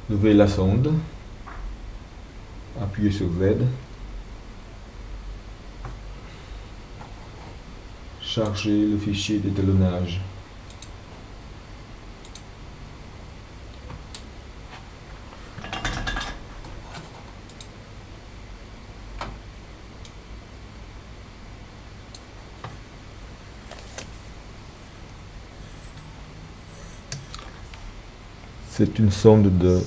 Levez la sonde, appuyez sur Z, chargez le fichier d'étalonnage. C'est une sonde de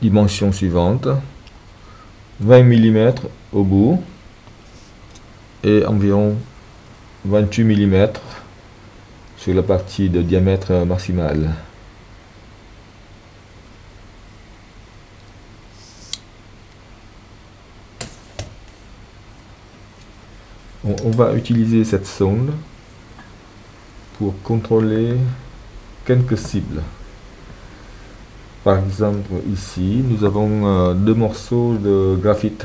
dimension suivante, 20 mm au bout et environ 28 mm sur la partie de diamètre maximal. On va utiliser cette sonde pour contrôler quelques cibles. Par exemple, ici, nous avons deux morceaux de graphite.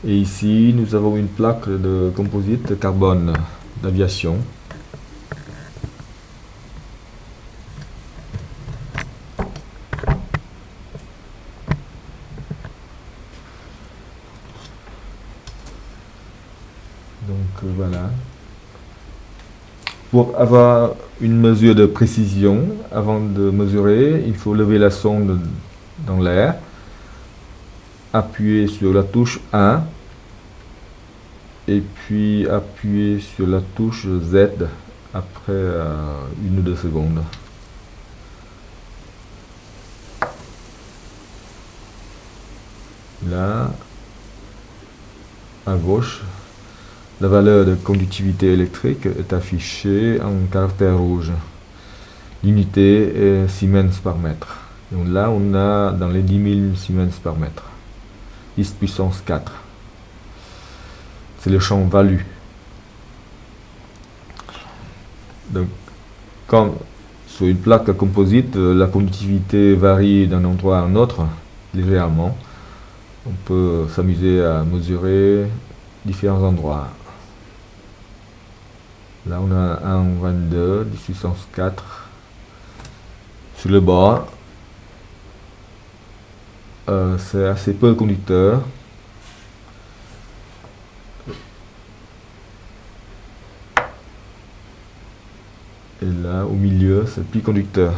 Et ici, nous avons une plaque de composite carbone d'aviation. Donc voilà. Pour avoir une mesure de précision, avant de mesurer, il faut lever la sonde dans l'air, appuyer sur la touche 1 et puis appuyer sur la touche Z après 1 ou 2 secondes. Là, à gauche, la valeur de conductivité électrique est affichée en caractère rouge. L'unité est Siemens par mètre. Donc là, on a dans les 10 000 Siemens par mètre. 10 puissance 4. C'est le champ value. Donc, comme sur une plaque composite, la conductivité varie d'un endroit à un autre, légèrement. On peut s'amuser à mesurer différents endroits. Là, on a 1,22, 10 puissance 4. Sur le bas, c'est assez peu conducteur. Et là, au milieu, c'est plus conducteur.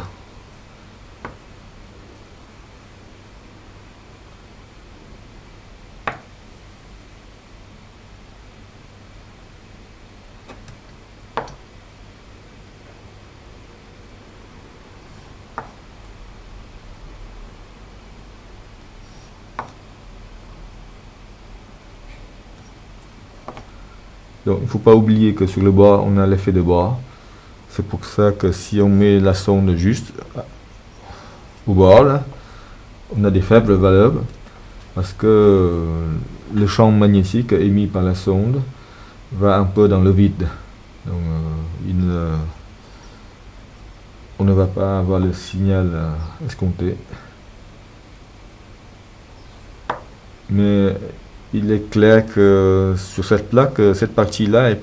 Donc, il ne faut pas oublier que sur le bas, on a l'effet de bord. C'est pour ça que si on met la sonde juste au bord, là, on a des faibles valeurs parce que le champ magnétique émis par la sonde va un peu dans le vide. Donc, on ne va pas avoir le signal escompté. Mais il est clair que sur cette plaque, cette partie-là est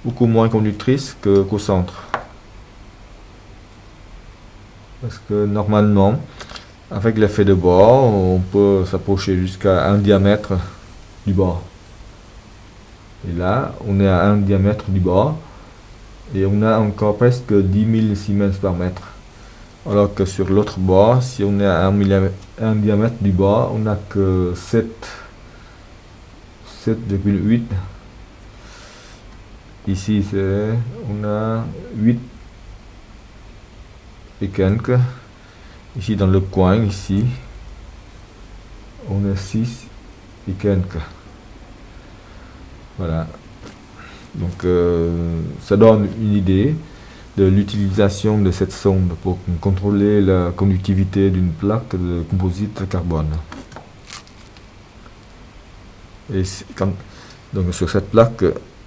beaucoup moins conductrice qu'au centre. Parce que normalement, avec l'effet de bord, on peut s'approcher jusqu'à 1 diamètre du bord. Et là, on est à 1 diamètre du bord. Et on a encore presque 10 000 Siemens par mètre. Alors que sur l'autre bord, si on est à 1 diamètre du bord, on n'a que 7,8. Ici, on a 8 et quelques. Ici, dans le coin, ici, on a 6 et quelques. Voilà. Donc, ça donne une idée de l'utilisation de cette sonde pour contrôler la conductivité d'une plaque de composite carbone. Et donc sur cette plaque,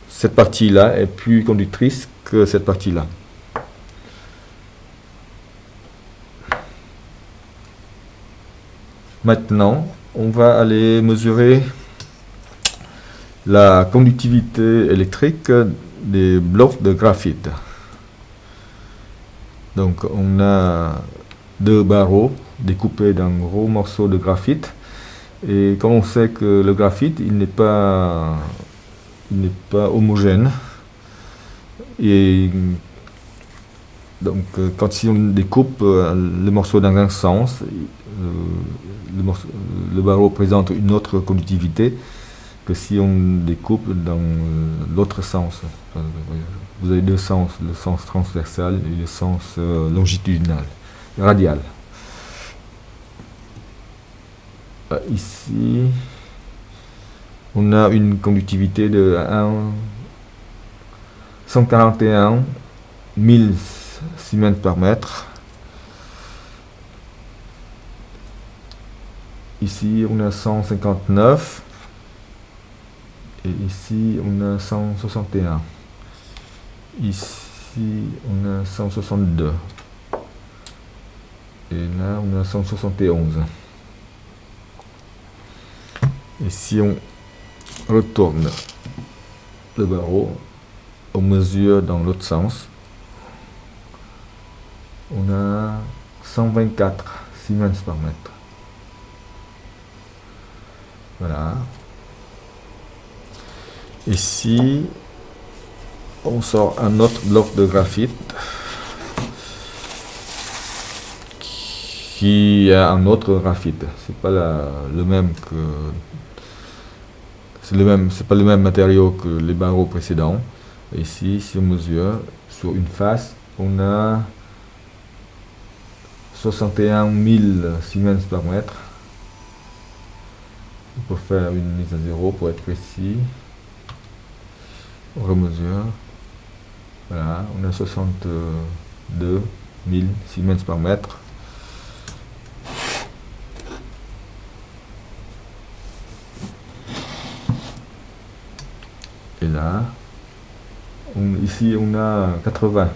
cette partie-là est plus conductrice que cette partie-là. Maintenant, on va aller mesurer la conductivité électrique des blocs de graphite. Donc on a deux barreaux découpés d'un gros morceau de graphite. Et comme on sait que le graphite, il n'est pas homogène. Et donc quand si on découpe le morceau dans un sens, le barreau présente une autre conductivité que si on découpe dans l'autre sens. Vous avez deux sens, le sens transversal et le sens longitudinal, radial. Ici, on a une conductivité de 141 000 Siemens par mètre. Ici, on a 159. Et ici, on a 161. Ici, on a 162. Et là, on a 171. Et si on retourne le barreau, on mesure dans l'autre sens, on a 124 Siemens par mètre. Voilà. Ici, on sort un autre bloc de graphite qui a un autre graphite. C'est pas le même que c'est pas le même matériau que les barreaux précédents. Ici, si on mesure sur une face, on a 61 000 Siemens par mètre. On peut faire une mise à zéro pour être précis. On remesure. Voilà, on a 62 000 Siemens par mètre. Et là, ici on a 80.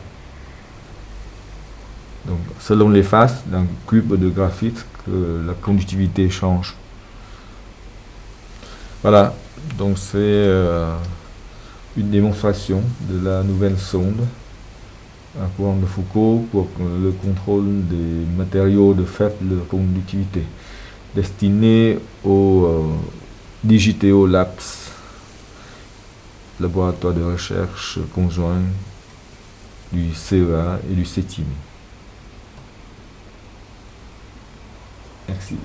Donc selon les faces d'un cube de graphite, que la conductivité change. Voilà, donc c'est une démonstration de la nouvelle sonde à courant de Foucault pour le contrôle des matériaux de faible conductivité, destinée au Digiteo Labs, laboratoire de recherche conjoint du CEA et du CETIM. Merci.